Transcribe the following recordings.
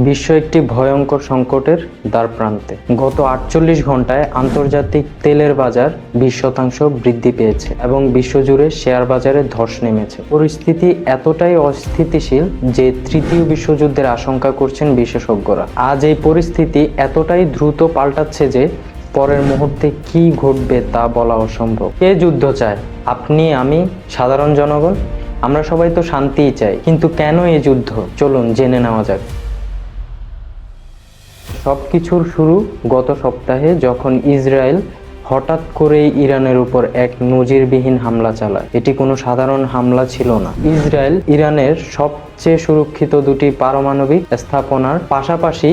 বিশ্ব একটি ভয়ঙ্কর সংকটের দ্বারপ্রান্তে। গত ৪৮ ঘন্টায় আন্তর্জাতিক তেলের বাজার ২০% বৃদ্ধি পেয়েছে এবং বিশ্বজুড়ে শেয়ার বাজারে ধস নেমেছে। পরিস্থিতি এতটাই অস্থিতিশীল যে তৃতীয় বিশ্বযুদ্ধের আশঙ্কা করছেন বিশেষজ্ঞরা। আজ এই পরিস্থিতি এতটাই দ্রুত পাল্টাচ্ছে যে পরের মুহূর্তে কি ঘটবে তা বলা অসম্ভব। কে যুদ্ধ চায়? আপনি, আমি, সাধারণ জনগণ? আমরা সবাই তো শান্তিই চাই, কিন্তু কেন এই যুদ্ধ? চলুন জেনে নেওয়া যাক। সবকিছুর শুরু গত সপ্তাহে, যখন ইসরায়েল হঠাৎ করেই ইরানের উপর এক নজিরবিহীন হামলা চালায়। এটি কোনো সাধারণ হামলা ছিল না। ইসরায়েল ইরানের সবচেয়ে সুরক্ষিত দুটি পারমাণবিক স্থাপনার পাশাপাশি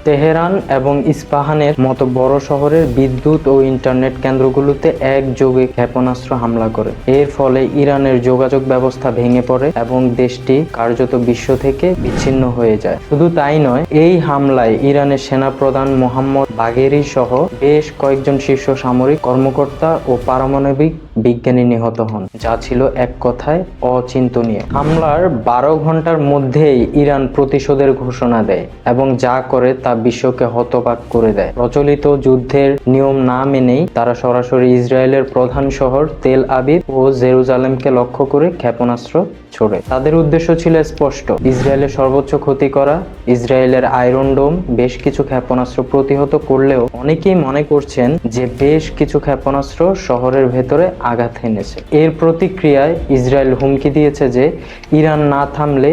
তেহরান এবং ইস্পাহানের মতো বড় শহরের বিদ্যুৎ ও ইন্টারনেট কেন্দ্রগুলোতে একযোগে ক্ষেপণাস্ত্র হামলা করে। এর ফলে ইরানের যোগাযোগ ব্যবস্থা ভেঙে পড়ে এবং দেশটি কার্যত বিশ্ব থেকে বিচ্ছিন্ন হয়ে যায়। শুধু তাই নয়, এই হামলায় ইরানের সেনাপ্রধান মোহাম্মদ বাগেরি সহ বেশ কয়েকজন শীর্ষ সামরিক কর্মকর্তা ও পারমাণবিক বিজ্ঞানী নিহত হন, যা ছিল এক কথায় অচিন্তনীয়। হামলার ১২ ঘন্টার মধ্যেই ইরান প্রতিশোধের ঘোষণা দেয় এবং যা করে তা বিশ্বকে হতবাক করে দেয়। প্রচলিত যুদ্ধের নিয়ম না মেনেই তারা সরাসরি ইসরায়েলের প্রধান শহর তেল আবিব ও জেরুজালেমকে লক্ষ্য করে ক্ষেপণাস্ত্র ছোড়ে। তাদের উদ্দেশ্য ছিল স্পষ্ট: ইসরায়েলের সর্বোচ্চ ক্ষতি করা। ইসরায়েলের আয়রন ডোম বেশ কিছু ক্ষেপণাস্ত্র প্রতিহত করলেও অনেকেই মনে করছেন যে বেশ কিছু ক্ষেপণাস্ত্র শহরের ভেতরে আঘাত এনেছে। এর প্রতিক্রিয়ায় ইসরায়েল হুমকি দিয়েছে যে ইরান না থামলে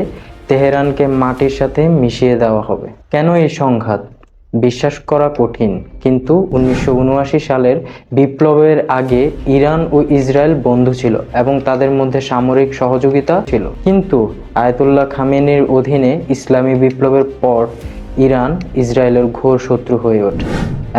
তেহরানকে মাটির সাথে মিশিয়ে দেওয়া হবে। কেন এই সংঘাত? বিশ্বাস করা কঠিন, কিন্তু ১৯৭৯ সালের বিপ্লবের আগে ইরান ও ইসরায়েল বন্ধু ছিল এবং তাদের মধ্যে সামরিক সহযোগিতা ছিল। কিন্তু আয়াতুল্লাহ খামেনির অধীনে ইসলামী বিপ্লবের পর ইরান ইসরায়েলের ঘোর শত্রু হয়ে ওঠে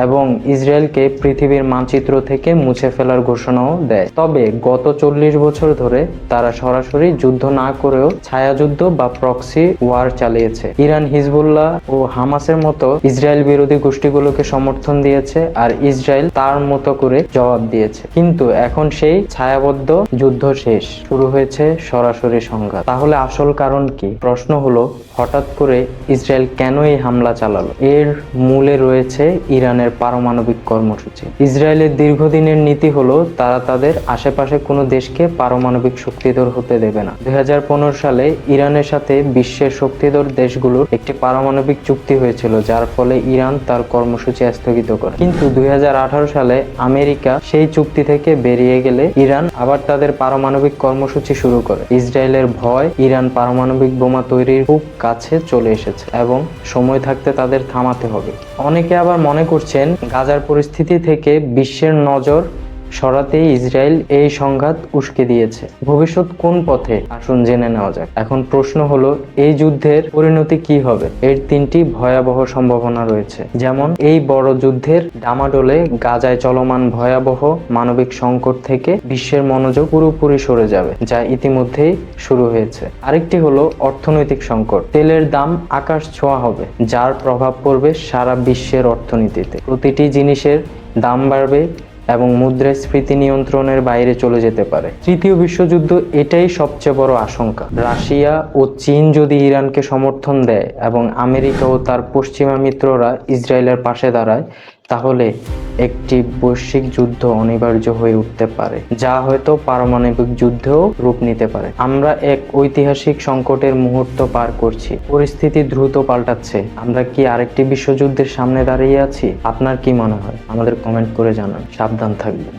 এবং ইসরায়েলকে পৃথিবীর মানচিত্র থেকে মুছে ফেলার ঘোষণাও দেয়। তবে গত ৪০ বছর ধরে তারা সরাসরি যুদ্ধ না করেও ছায়াযুদ্ধ বা প্রক্সি ওয়ার চালিয়েছে। ইরান হিজবুল্লাহ ও হামাসের মতো ইসরায়েল বিরোধী গোষ্ঠীগুলোকে সমর্থন দিয়েছে আর ইসরায়েল তার মতো করে জবাব দিয়েছে। কিন্তু এখন সেই ছায়াবদ্ধ যুদ্ধ শেষ, শুরু হয়েছে সরাসরি সংঘাত। তাহলে আসল কারণ কি? প্রশ্ন হলো, হঠাৎ করে ইসরায়েল কেন এই হামলা চালালো? এর মূলে রয়েছে ইরানের পারমাণবিক কর্মসূচি। ইসরায়েলের দীর্ঘদিনের নীতি হলো তারা তাদের আশেপাশে কোনো দেশকে পারমাণবিক শক্তিধর হতে দেবে না। ২০১৫ সালে ইরানের সাথে বিশ্বের শক্তিধর দেশগুলোর একটি পারমাণবিক চুক্তি হয়েছিল, যার ফলে ইরান তার কর্মসূচি স্থগিত করে। কিন্তু ২০১৮ সালে আমেরিকা সেই চুক্তি থেকে বেরিয়ে গেলে ইরান আবার তাদের পারমাণবিক কর্মসূচি শুরু করে। ইসরায়েলের ভয় ইরান পারমাণবিক বোমা তৈরির খুব কাছে চলে এসেছে এবং সময় থাকতে তাদের থামাতে হবে। অনেকে আবার মনে করছেন গাজার পরিস্থিতি থেকে বিশ্বের নজর সরাতেই ইসরায়েল এই সংঘাত উস্কে দিয়েছে। ভবিষ্যৎ কোন পথে? আসুন জেনে নেওয়া যাক। এখন প্রশ্ন হলো, এই যুদ্ধের পরিণতি কি হবে? এর ৩টি ভয়াবহ সম্ভাবনা রয়েছে। যেমন, এই বড় যুদ্ধের ডামাডোলে গাজায় চলমান ভয়াবহ মানবিক সংকট থেকে বিশ্বের মনোযোগ পুরোপুরি সরে যাবে, যা ইতিমধ্যেই শুরু হয়েছে। আরেকটি হলো অর্থনৈতিক সংকট। তেলের দাম আকাশ ছোঁয়া হবে, যার প্রভাব পড়বে সারা বিশ্বের অর্থনীতিতে। প্রতিটি জিনিসের দাম বাড়বে এবং মুদ্রাস্ফীতি নিয়ন্ত্রণের বাইরে চলে যেতে পারে। তৃতীয় বিশ্বযুদ্ধ, এটাই সবচেয়ে বড় আশঙ্কা। রাশিয়া ও চীন যদি ইরানকে সমর্থন দেয় এবং আমেরিকা ও তার পশ্চিমা মিত্ররা ইসরায়েলের পাশে দাঁড়ায়, তাহলে একটি বৈশ্বিক যুদ্ধ অনিবার্য হয়ে উঠতে পারে, যা হয়তো পারমাণবিক যুদ্ধেও রূপ নিতে পারে। আমরা এক ঐতিহাসিক সংকটের মুহূর্ত পার করছি। পরিস্থিতি দ্রুত পাল্টাচ্ছে। আমরা কি আরেকটি বিশ্বযুদ্ধের সামনে দাঁড়িয়ে আছি? আপনার কি মনে হয়? আমাদের কমেন্ট করে জানান। সাবধান থাকবেন।